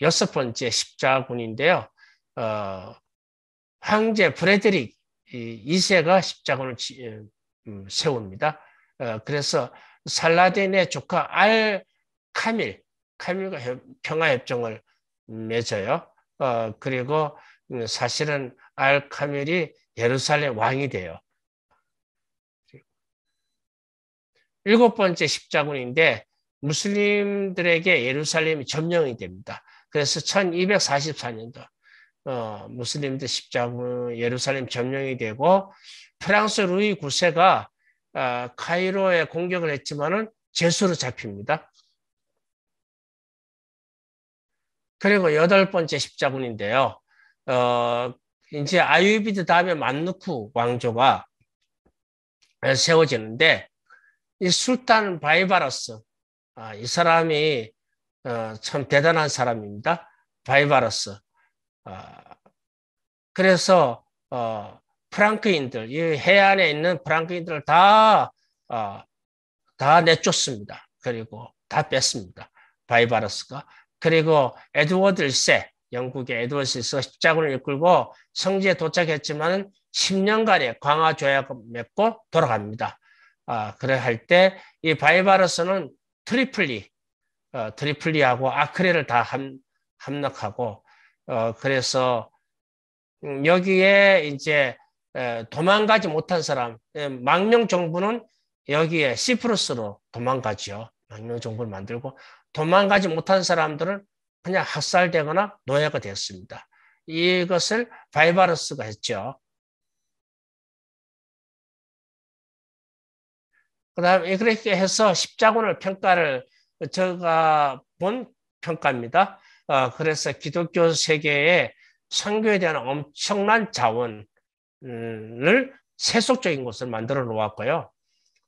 여섯 번째 십자군인데요. 황제 프레드릭 2세가 십자군을 세웁니다. 그래서 살라딘의 조카 카밀과 평화협정을 맺어요. 그리고 사실은 카밀이 예루살렘 왕이 돼요. 일곱 번째 십자군인데 무슬림들에게 예루살렘이 점령이 됩니다. 그래서 1244년도 무슬림들 십자군 예루살렘 점령이 되고 프랑스 루이 9세가 카이로에 공격을 했지만은 제수로 잡힙니다. 그리고 여덟 번째 십자군인데요. 이제 아유비드 다음에 만누쿠 왕조가 세워지는데 이 술탄 바이바러스 이 사람이 참 대단한 사람입니다. 바이바러스. 그래서 프랑크인들 이 해안에 있는 프랑크인들을 다 내쫓습니다. 그리고 다 뺐습니다. 바이바러스가. 그리고 에드워드 1세 영국의 에드워드 1세가 십자군을 이끌고 성지에 도착했지만 10년간의 광화 조약을 맺고 돌아갑니다. 그래 할 때 이 바이바르스는 트리플리하고 아크릴을 다 함락하고 그래서 여기에 이제 도망가지 못한 사람, 망명 정부는 여기에 시프루스로 도망가죠. 망명 정부를 만들고 도망가지 못한 사람들은 그냥 학살되거나 노예가 되었습니다. 이것을 바이바르스가 했죠. 그다음에 그렇게 해서 십자군을 제가 본 평가입니다. 그래서 기독교 세계에 선교에 대한 엄청난 자원을 세속적인 것을 만들어 놓았고요.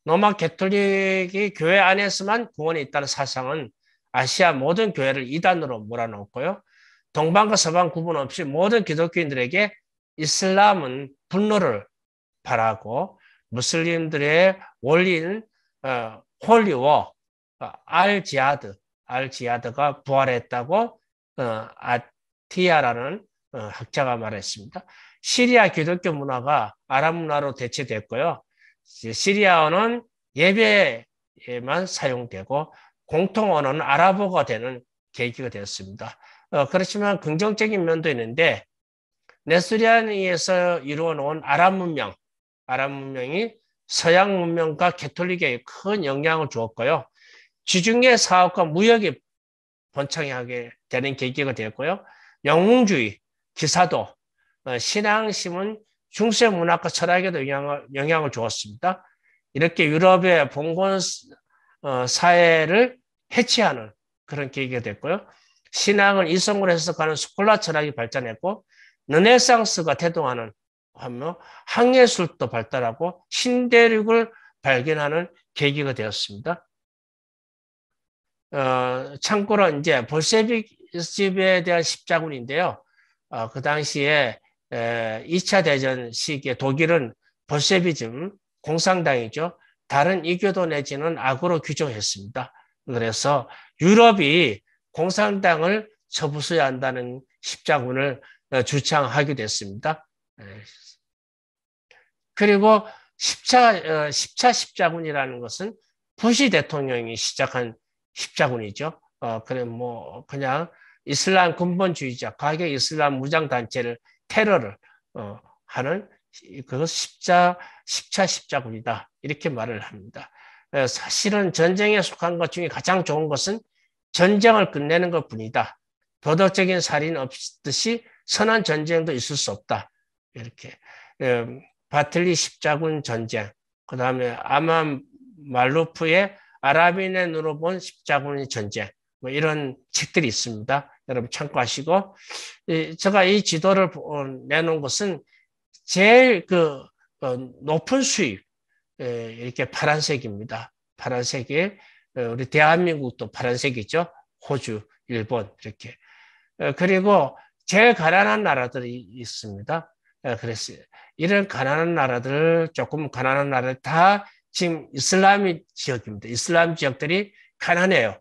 로마 가톨릭이 교회 안에서만 구원이 있다는 사상은 아시아 모든 교회를 이단으로 몰아넣었고요. 동방과 서방 구분 없이 모든 기독교인들에게 이슬람은 분노를 바라고 무슬림들의 원리인 홀리워 알지하드가 부활했다고 아티아라는 학자가 말했습니다. 시리아 기독교 문화가 아랍 문화로 대체됐고요. 시리아어는 예배에만 사용되고 공통 언어는 아랍어가 되는 계기가 되었습니다. 그렇지만 긍정적인 면도 있는데 네스리안에서 이루어 놓은 아랍 문명이 서양 문명과 가톨릭에 큰 영향을 주었고요. 지중해 사업과 무역이 번창하게 되는 계기가 되었고요. 영웅주의, 기사도, 신앙심은 중세 문화과 철학에도 영향을 주었습니다. 이렇게 유럽의 봉건 사회를 해치하는 그런 계기가 됐고요. 신앙을 이성으로 해석하는 스콜라 철학이 발전했고 르네상스가 태동하며 항예술도 발달하고 신대륙을 발견하는 계기가 되었습니다. 참고로 이제 볼셰비즘에 대한 십자군인데요. 그 당시에 2차 대전 시기에 독일은 볼셰비즘, 공산당이죠. 다른 이교도 내지는 악으로 규정했습니다. 그래서 유럽이 공산당을 처부수해야 한다는 십자군을 주창하게 됐습니다. 그리고 10차 십자군이라는 것은 부시 대통령이 시작한 십자군이죠. 그냥 이슬람 근본주의자, 과거 이슬람 무장단체를 테러를 하는 그것 10차 십자군이다. 이렇게 말을 합니다. 사실은 전쟁에 속한 것 중에 가장 좋은 것은 전쟁을 끝내는 것 뿐이다. 도덕적인 살인 없듯이 선한 전쟁도 있을 수 없다. 이렇게 바틀리 십자군 전쟁, 그 다음에 아만 말루프의 아랍인의 눈으로 본 십자군의 전쟁, 뭐 이런 책들이 있습니다. 여러분 참고하시고, 제가 이 지도를 내놓은 것은 제일 높은 수입, 이렇게 파란색입니다. 파란색이 우리 대한민국도 파란색이죠. 호주, 일본 이렇게. 그리고 제일 가난한 나라들이 있습니다. 그래서 이런 가난한 나라들, 조금 가난한 나라들 다 지금 이슬람이 지역입니다. 이슬람 지역들이 가난해요.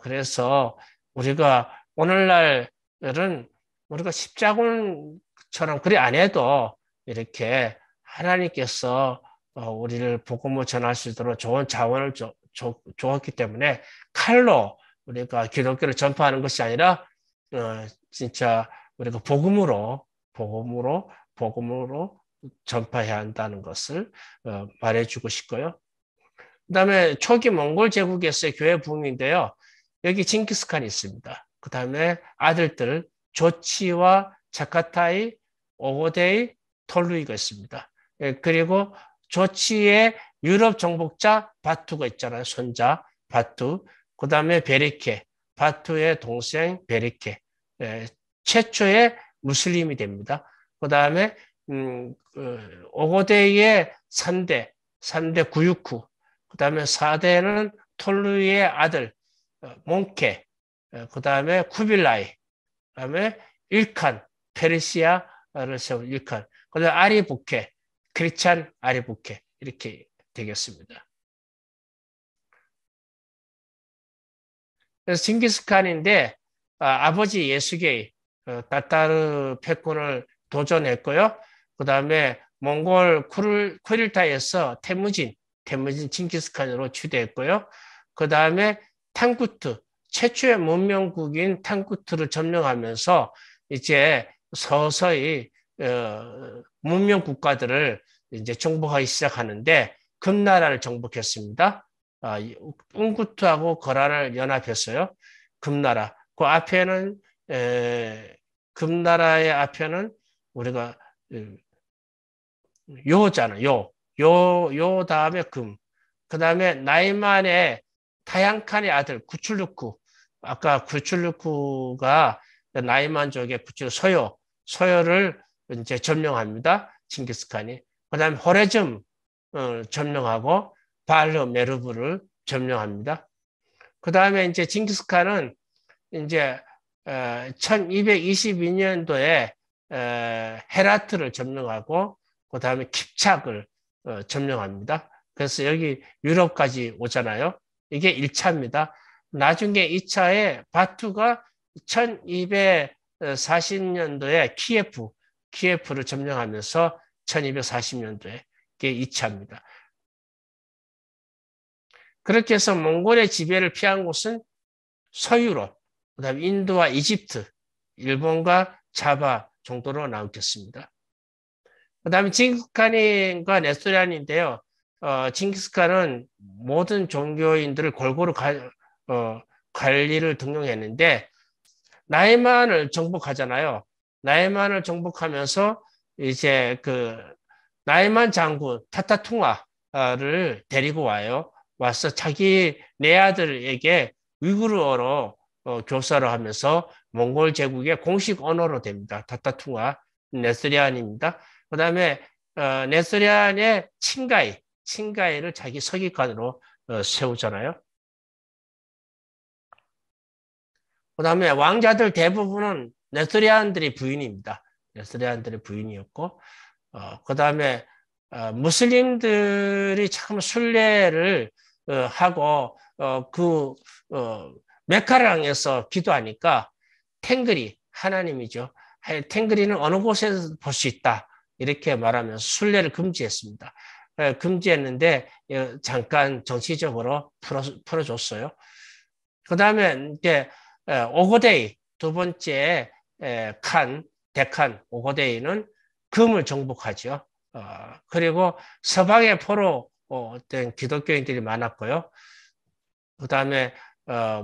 그래서 우리가 오늘날은 우리가 십자군처럼 그리 안 해도 이렇게 하나님께서 우리를 복음을 전할 수 있도록 좋은 자원을 주었기 때문에 칼로 우리가 기독교를 전파하는 것이 아니라 진짜 우리가 복음으로 전파해야 한다는 것을 말해주고 싶고요. 그 다음에 초기 몽골 제국에서의 교회 부흥인데요. 여기 징기스칸이 있습니다. 그 다음에 아들들 조치와 자카타이, 오고데이, 톨루이가 있습니다. 그리고 조치의 유럽 정복자 바투가 있잖아요. 손자 바투. 그 다음에 베리케, 바투의 동생 베리케. 최초의 무슬림이 됩니다. 그 다음에 오고데이의 3대 구유쿠, 그 다음에 4대는 톨루이의 아들 몽케, 그 다음에 쿠빌라이, 그 다음에 일칸, 페르시아를 세운 일칸, 그 다음에 아리부케, 크리찬 아리부케 이렇게 되겠습니다. 그래서 징기스칸인데 아버지 예수게이 타타르 패권을 도전했고요. 그 다음에 몽골 쿠릴타에서 태무진 징기스칸으로 추대했고요. 그 다음에 탕구트, 최초의 문명국인 탕구트를 점령하면서 이제 서서히 문명 국가들을 이제 정복하기 시작하는데 금나라를 정복했습니다. 웅구트하고 거란을 연합했어요. 금나라. 그 앞에는 금나라의 앞에는 우리가 요잖아. 요 다음에 금. 그 다음에 나이만의 타양칸의 아들 구출루쿠. 아까 구출루쿠가 나이만족의 서요를 이제 점령합니다. 징기스칸이. 그 다음에 호레즘 점령하고 발르 메르브를 점령합니다. 그 다음에 이제 징기스칸은 이제 1222년도에 헤라트를 점령하고 그 다음에 킵착을 점령합니다. 그래서 여기 유럽까지 오잖아요. 이게 1차입니다. 나중에 2차에 바투가 1240년도에 키예프를 점령하면서 1240년도에 이게 2차입니다. 그렇게 해서 몽골의 지배를 피한 곳은 서유럽, 그다음에 인도와 이집트, 일본과 자바 정도로 나오겠습니다. 그다음에 징기스칸과 네스토리안인데요. 징기스칸은 모든 종교인들을 골고루 관리를 등용했는데 나이만을 정복하잖아요. 나이만을 정복하면서 이제 그 나이만 장군 타타퉁아를 데리고 와요. 와서 자기 내 아들에게 위구르어로 교사를 하면서 몽골 제국의 공식 언어로 됩니다. 타타퉁아 네스리안입니다. 그 다음에 네스리안의 칭가이를 자기 서기관으로 세우잖아요. 그 다음에 왕자들 대부분은 네스리안들이 부인입니다. 네스리안들의 부인이었고, 그 다음에 무슬림들이 참 순례를 하고 메카를 향해서 기도하니까 탱그리 하나님이죠. 탱그리는 어느 곳에서 볼 수 있다 이렇게 말하면서 순례를 금지했습니다. 금지했는데 잠깐 정치적으로 풀어줬어요. 그 다음에 이제 오고데이 두 번째 데칸 오고데이는 금을 정복하죠. 그리고 서방의 포로 된 기독교인들이 많았고요. 그 다음에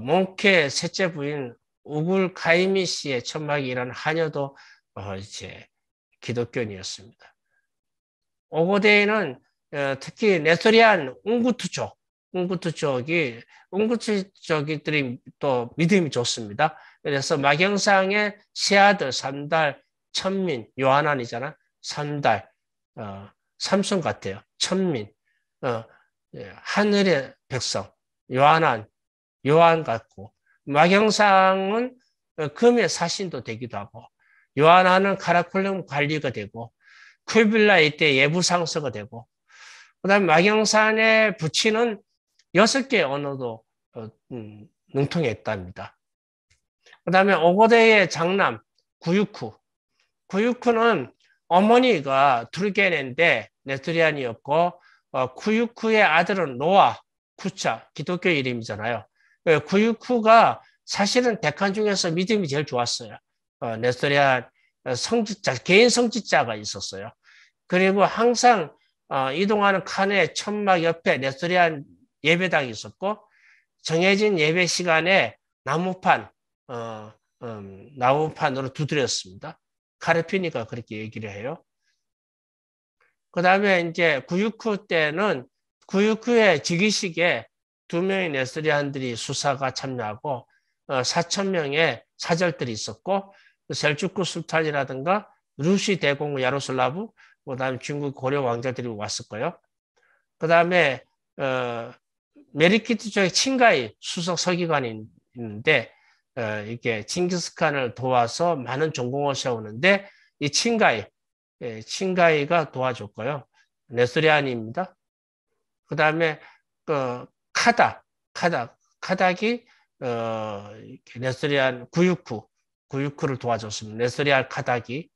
몽케 셋째 부인 우굴 가이미 씨의 천막이 일하는 하녀도 이제 기독교인이었습니다. 오고데이는 특히 네스토리안 웅구투 쪽이들이 또 믿음이 좋습니다. 그래서 마경상의 세 아들 삼달 천민 요한안이잖아. 삼달 삼손 같아요. 천민 하늘의 백성 요한 같고 마경상은 금의 사신도 되기도 하고 요한안은 카라콜럼 관리가 되고 쿠빌라이 때 예부상서가 되고 그 다음에 마경산의 부친은 6개의 언어도 능통했답니다. 그 다음에 오고데의 장남 구유쿠는 어머니가 투르게네인데 네스토리안이었고 구유쿠의 아들은 노아 쿠차 기독교 이름이잖아요. 구유쿠가 사실은 데칸 중에서 믿음이 제일 좋았어요. 네스토리안 개인 성직자가 있었어요. 그리고 항상 이동하는 칸의 천막 옆에 네스토리안 예배당이 있었고 정해진 예배 시간에 나무판으로 두드렸습니다. 카르피니가 그렇게 얘기를 해요. 그 다음에 이제 구유쿠 때는 구유쿠의 즉위식에 2명의 네스토리안들이 수사가 참여하고 4,000명의 사절들이 있었고 셀주크 술탄이라든가 루시 대공 야로슬라브 그 다음에 중국 고려 왕자들이 왔을 거예요. 그 다음에 메리키트 쪽에 칭가이 수석 서기관이 있는데 이게 징기스칸을 도와서 많은 전공을 세우는데 이 칭가이가 도와줬고요. 네스리안입니다. 그 다음에 카닥이 네스리안 구유쿠를 도와줬습니다. 네스리안 카닥이.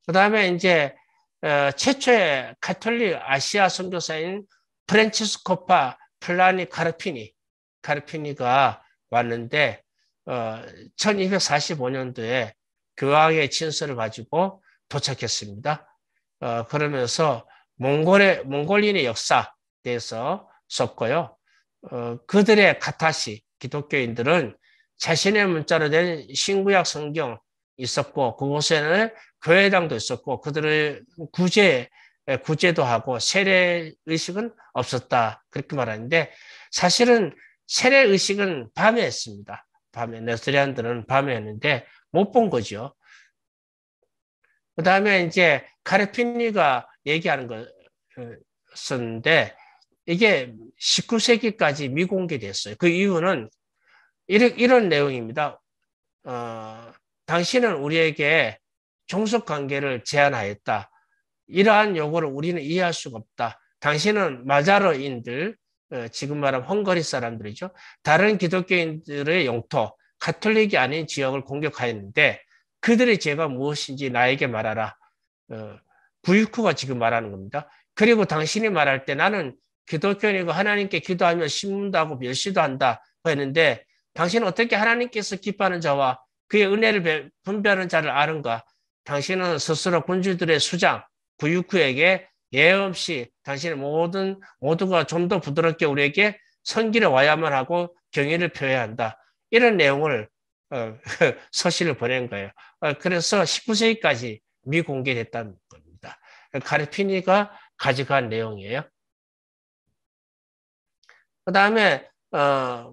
그 다음에 이제 최초의 가톨릭 아시아 선교사인 프란치스코파 플라니 카르피니가 왔는데 1245년도에 교황의 친서를 가지고 도착했습니다. 그러면서 몽골인의 역사에 대해서 썼고요. 그들의 카타시 기독교인들은 자신의 문자로 된 신구약 성경 있었고 그곳에는 교회당도 있었고 그들을 구제도 하고 세례 의식은 없었다 그렇게 말하는데 사실은 세례 의식은 밤에 했습니다. 밤에 네스리안들은 밤에 했는데 못 본 거죠. 그 다음에 이제 카르피니가 얘기하는 것인데 이게 19세기까지 미공개됐어요. 그 이유는 이런 내용입니다. 당신은 우리에게 종속 관계를 제한하였다. 이러한 요구를 우리는 이해할 수가 없다. 당신은 마자르인들, 지금 말하면 헝가리 사람들이죠. 다른 기독교인들의 영토, 가톨릭이 아닌 지역을 공격하였는데 그들의 죄가 무엇인지 나에게 말하라. 부유쿠가 지금 말하는 겁니다. 그리고 당신이 말할 때 나는 기독교인이고 하나님께 기도하며 신문도 멸시도 한다 했는데 당신은 어떻게 하나님께서 기뻐하는 자와 그의 은혜를 분별하는 자를 아는가? 당신은 스스로 군주들의 수장 부유쿠에게 예외 없이 당신의 모두가 좀 더 부드럽게 우리에게 선기를 와야만 하고 경의를 표해야 한다. 이런 내용을 서신을 보낸 거예요. 그래서 19세기까지 미공개됐다는 겁니다. 카르피니가 가져간 내용이에요. 그 다음에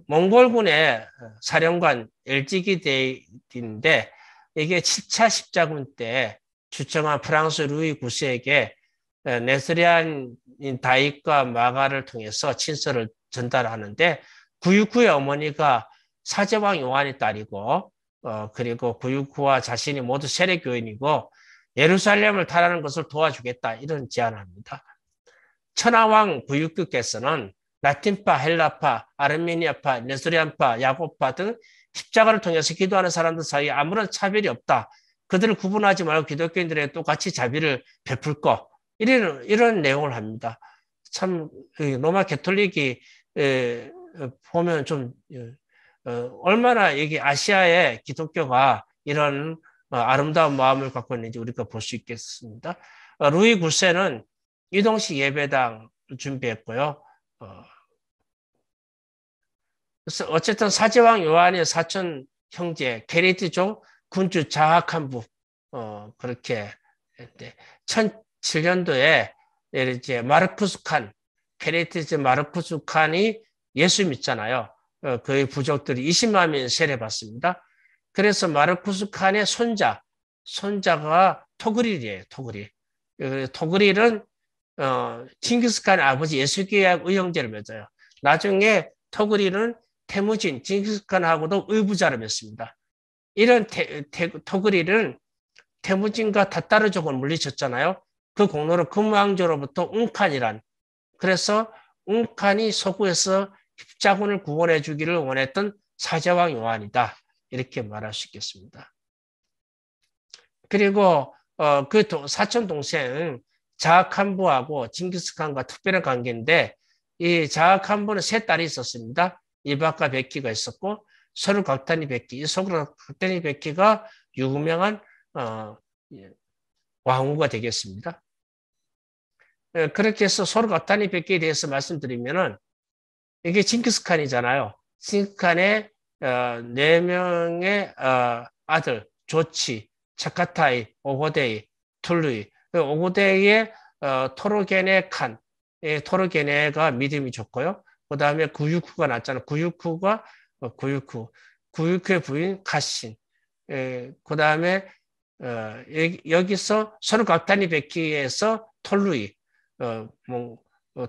몽골군의 사령관 엘지기데인데 이게 7차 십자군 때 주청한 프랑스 루이 9세에게 네스리안인 다윗과 마가를 통해서 친서를 전달하는데 구유쿠의 어머니가 사제왕 요한의 딸이고 그리고 구유쿠와 자신이 모두 세례교인이고 예루살렘을 탈하는 것을 도와주겠다 이런 제안을 합니다. 천하왕 구유쿠께서는 라틴파, 헬라파, 아르메니아파, 네스리안파, 야고파 등 십자가를 통해서 기도하는 사람들 사이에 아무런 차별이 없다. 그들을 구분하지 말고 기독교인들에게 똑같이 자비를 베풀 것. 이런 내용을 합니다. 참 로마 가톨릭이 보면 좀 얼마나 이게 아시아의 기독교가 이런 아름다운 마음을 갖고 있는지 우리가 볼 수 있겠습니다. 루이 9세는 이동식 예배당을 준비했고요. 그래서 어쨌든 사제왕 요한의 사촌 형제 게리트족 군주 자하칸부 그렇게 했는데 1007년도에 이제 마르쿠스 칸 게리트 마르쿠스 칸이 예수 믿잖아요. 그의 부족들이 20만 명 세례받습니다. 그래서 마르쿠스 칸의 손자가 토그릴이에요. 토그릴은 징기스칸의 아버지 예수계약 의형제를 맺어요. 나중에 토그릴은 태무진 징기스칸하고도 의부자를 맺습니다. 이런 토그릴은 태무진과 타타르족을 물리쳤잖아요. 그 공로로 금왕조로부터 웅칸이란 그래서 웅칸이 서구에서 십자군을 구원해 주기를 원했던 사제왕 요한이다. 이렇게 말할 수 있겠습니다. 그리고 그 사촌 동생 자하칸부하고 징기스칸과 특별한 관계인데 이 자하칸부는 세 딸이 있었습니다. 이박과 베키가 있었고 소르각타니 베키. 이 소르각타니 베키가 유명한 왕후가 되겠습니다. 그렇게 해서 소르각타니 베키에 대해서 말씀드리면은 이게 징기스칸이잖아요. 징기스칸의 4명의 아들 조치, 차카타이, 오고데이, 툴루이. 오고데이의 토르게네 칸, 토르게네가 믿음이 좋고요. 그 다음에 구유쿠가 났잖아요. 구유쿠의 부인 가신. 그 다음에 여기서 소르각타니 베키에서 톨루이,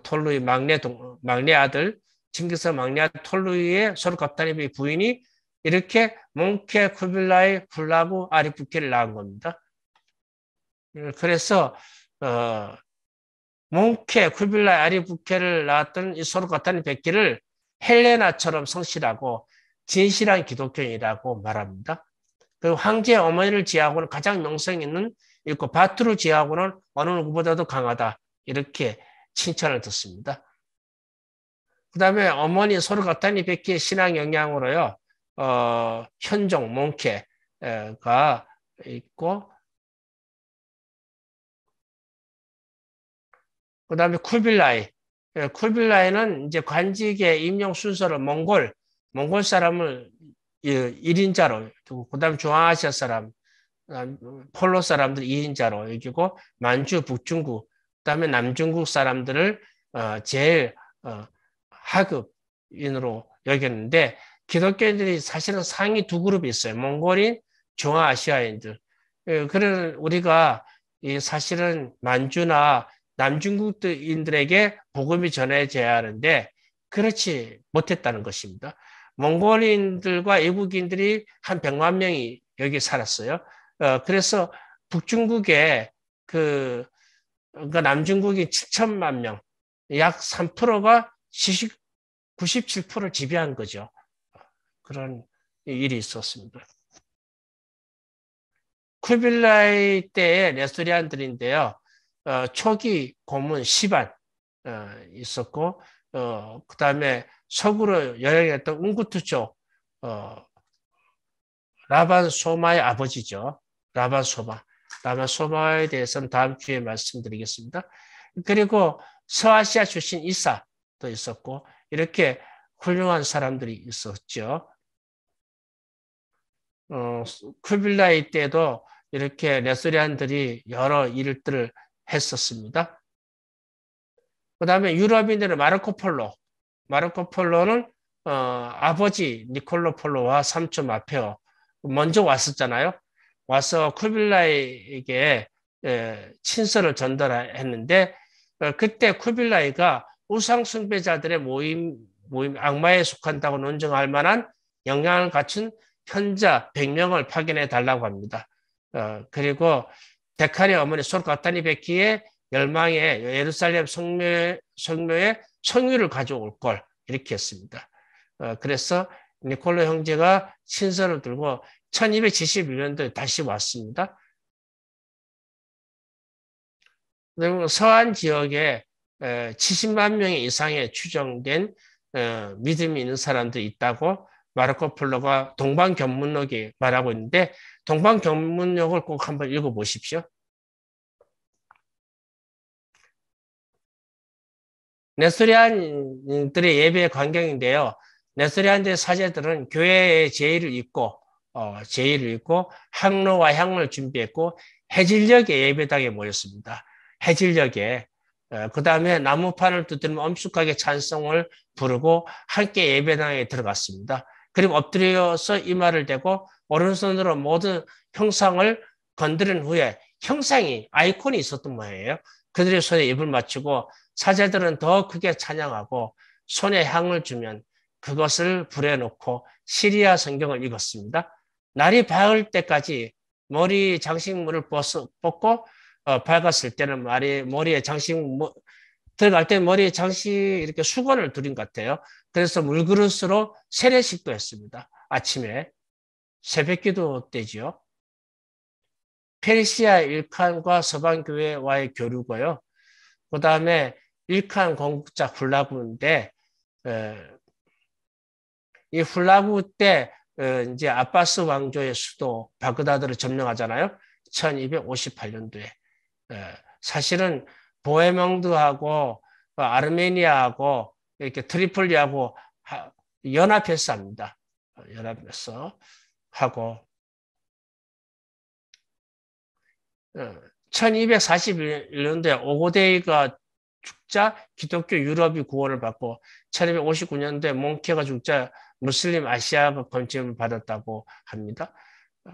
톨루이 막내 아들, 징기스 막내 아들 톨루이의 소르각타니 베키 부인이 이렇게 몽케 쿠빌라이 훌라부 아리부케를 낳은 겁니다. 그래서 몽케 쿠빌라이 아리부케를 낳았던 이 소르각타니 베키를 헬레나처럼 성실하고 진실한 기독교인이라고 말합니다. 그 황제의 어머니를 지하고는 가장 명성 있는 있고 바투르 지하고는 어느 누구보다도 강하다. 이렇게 칭찬을 듣습니다. 그 다음에 어머니 소르가타니 베키의 신앙 영향으로요, 현종, 몽케가 있고, 그 다음에 쿨빌라이. 쿨빌라이는 이제 관직의 임용 순서를 몽골 사람을 1인자로 두고, 그 다음에 중앙아시아 사람, 폴로 사람들 2인자로 여기고, 만주, 북중국, 그 다음에 남중국 사람들을 제일 하급인으로 여겼는데, 기독교인들이 사실은 상위 두 그룹이 있어요. 몽골인, 중앙아시아인들. 그런 우리가 사실은 만주나 남중국인들에게 복음이 전해져야 하는데 그렇지 못했다는 것입니다. 몽골인들과 외국인들이 한 100만 명이 여기 살았어요. 그래서 북중국에 그러니까 남중국이 7천만 명, 약 3%가 97%를 지배한 거죠. 그런 일이 있었습니다. 쿠빌라이 때의 레스토리안들인데요. 초기 고문 시반 있었고, 그 다음에 서구로 여행했던 웅구투족, 라반 소마의 아버지죠. 라반 소마에 대해서는 다음 주에 말씀드리겠습니다. 그리고 서아시아 출신 이사도 있었고, 이렇게 훌륭한 사람들이 있었죠. 쿠빌라이 때도 이렇게 레스토리안들이 여러 일들을 했었습니다. 그 다음에 유럽인들은 마르코 폴로는 아버지 니콜로 폴로와 삼촌 마페오 먼저 왔었잖아요. 와서 쿠빌라이에게 친서를 전달했는데 그때 쿠빌라이가 우상 숭배자들의 모임 악마에 속한다고 논증할 만한 영향을 갖춘 현자 100명을 파견해 달라고 합니다. 그리고 데카리 어머니 소르가타니 베키의 열망에 예루살렘 성묘에 성유를 가져올 걸 이렇게 했습니다. 그래서 니콜로 형제가 신서를 들고 1271년도에 다시 왔습니다. 그리고 서한 지역에 70만 명 이상의 추정된 믿음이 있는 사람들이 있다고 마르코 폴로가 동방견문록에 말하고 있는데 동방견문록을 꼭 한번 읽어보십시오. 네스토리안들의 예배 광경인데요. 네스토리안들의 사제들은 교회의 제의를 입고 항로와 향을 준비했고 해질녘에 예배당에 모였습니다. 해질녘에 그 다음에 나무판을 두드리며 엄숙하게 찬송을 부르고 함께 예배당에 들어갔습니다. 그리고 엎드려서 이마를 대고 오른손으로 모든 형상을 건드린 후에 형상이 아이콘이 있었던 모양이에요. 그들의 손에 입을 맞추고 사제들은 더 크게 찬양하고 손에 향을 주면 그것을 불에 놓고 시리아 성경을 읽었습니다. 날이 밝을 때까지 머리 장식물을 벗고 밝았을 때는 머리에 들어갈 때 머리에 장식 이렇게 수건을 두린 것 같아요. 그래서 물그릇으로 세례식도 했습니다. 아침에 새벽기도 때지요. 페르시아 일칸과 서방교회와의 교류고요. 그 다음에 일칸 건국자 훌라구인데 이 훌라구 때 이제 아바스 왕조의 수도 바그다드를 점령하잖아요. 1258년도에 사실은 보헤명드하고 아르메니아하고 이렇게 트리폴리하고 연합해서 합니다. 연합해서 하고 1241년도에 오고데이가 죽자 기독교 유럽이 구원을 받고 1259년도에 몽케가 죽자 무슬림 아시아가 번짐을 받았다고 합니다.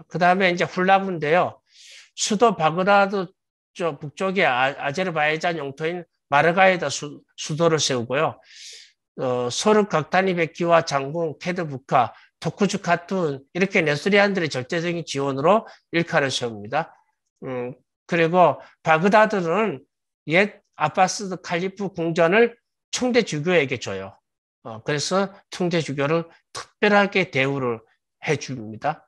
그 다음에 이제 훌라구인데요. 수도 바그다드 북쪽에 아제르바이잔 영토인 마르가에다 수도를 세우고요. 소르 각타니 베키와 장군 케드부카, 토쿠즈 카툰 이렇게 네스리안들의 절대적인 지원으로 일카를 세웁니다. 그리고 바그다드는 옛 아바스 칼리프 궁전을 총대 주교에게 줘요. 그래서 총대 주교를 특별하게 대우를 해줍니다.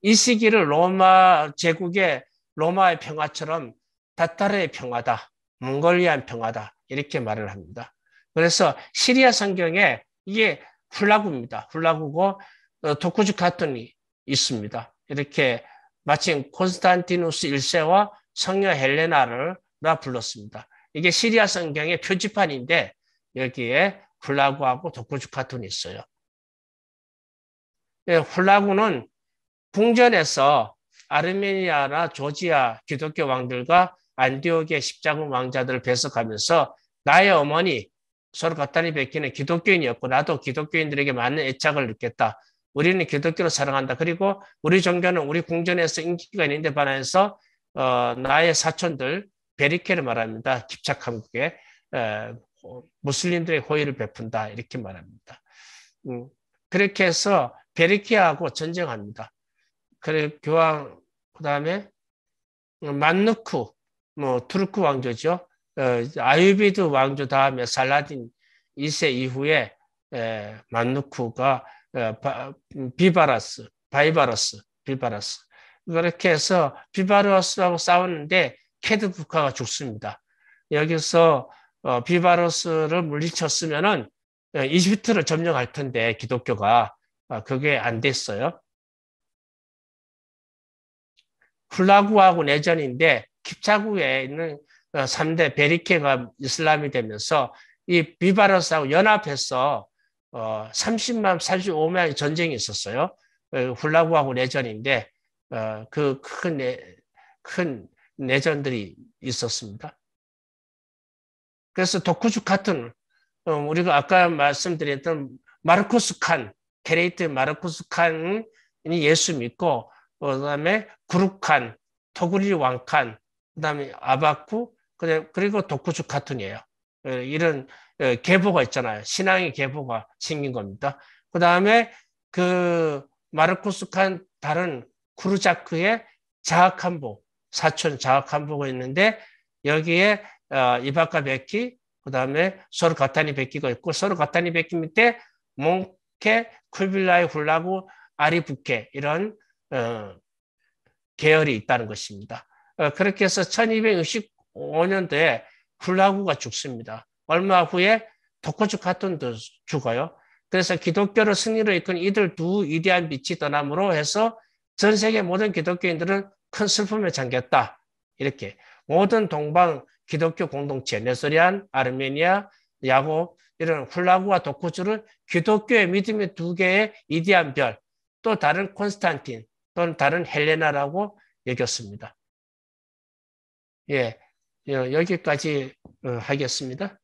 이 시기를 로마 제국의 로마의 평화처럼 타타르의 평화다, 몽골리안 평화다 이렇게 말을 합니다. 그래서 시리아 성경에 이게 훌라구입니다. 훌라구고 독구주 카톤이 있습니다. 이렇게 마침 콘스탄티누스 1세와 성녀 헬레나를 불렀습니다. 이게 시리아 성경의 표지판인데 여기에 훌라구하고 독구주 카톤이 있어요. 훌라구는 궁전에서 아르메니아나 조지아 기독교 왕들과 안디옥의 십자군 왕자들을 배석하면서 나의 어머니 서로 갖다니 베끼는 기독교인이었고 나도 기독교인들에게 많은 애착을 느꼈다. 우리는 기독교를 사랑한다. 그리고 우리 종교는 우리 궁전에서 인기가 있는데 반해서 나의 사촌들 베리케를 말합니다. 깁착한국에 무슬림들의 호의를 베푼다. 이렇게 말합니다. 그렇게 해서 베리케하고 전쟁합니다. 그래 교황 그다음에 만누쿠 투르크 왕조죠. 아유비드 왕조 다음에 살라딘 2세 이후에 만누쿠가 바이바러스 그렇게 해서 비바러스하고 싸우는데 케드부카가 죽습니다. 여기서 비바러스를 물리쳤으면은 이집트를 점령할 텐데 기독교가 그게 안 됐어요. 훌라구하고 내전인데 킵차구에 있는 3대 베리케가 이슬람이 되면서 이 비바러스하고 연합해서 30만, 35만의 전쟁이 있었어요. 훌라구하고 내전인데 그 큰 내전들이 있었습니다. 그래서 독후주 같은 우리가 아까 말씀드렸던 마르쿠스 칸, 게레이트 마르쿠스 칸이 예수 믿고 그다음에 구룩칸, 토그리 왕칸, 그다음에 아바쿠, 그리고 독후주 카툰이에요. 이런 계보가 있잖아요. 신앙의 계보가 생긴 겁니다. 그다음에 그 마르쿠스 칸 다른 쿠르자크의 자학한보, 사촌 자학한보가 있는데 여기에 이바카 베키, 그다음에 소르 가타니 베키가 있고 소르 가타니 베키 밑에 몽케, 쿠빌라이 훌라구, 아리부케 이런 계열이 있다는 것입니다. 그렇게 해서 1265년도에 훌라구가 죽습니다. 얼마 후에 독후주 카툰도 죽어요. 그래서 기독교를 승리로 이끈 이들 두 위대한 빛이 떠남으로 해서 전 세계 모든 기독교인들은 큰 슬픔에 잠겼다. 이렇게 모든 동방 기독교 공동체, 네소리안, 아르메니아, 야곱 이런 훌라구와 독후주를 기독교의 믿음의 두 개의 위대한 별, 또 다른 콘스탄틴 또는 다른 헬레나라고 여겼습니다. 예, 여기까지 하겠습니다.